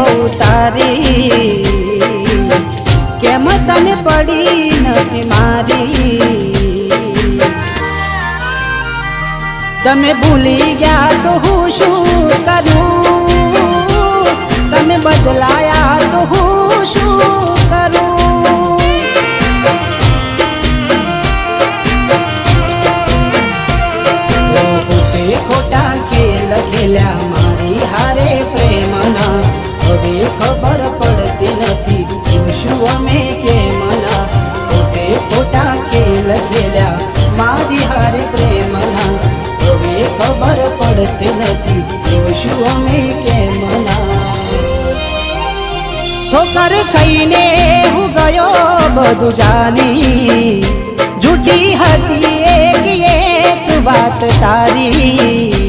બહુ તારી કેમ તને પડી નથી મારી તમે ભૂલી ગયા તો હું શું કરું તમે બદલાયા તો હું શું કરું ખોટા ખેલ ખેલ્યા મારી હારે પ્રેમના હવે ખબર પડતી નથી શું અમે કેમના ખોટા ખેલ ખેલ્યા મારી હારે પ્રેમના હવે ખબર પડતી નથી શું અમે કેમના ઠોકર ખાઈને હું ગયો બધું જાની જૂઠી હતી એક વાત તારી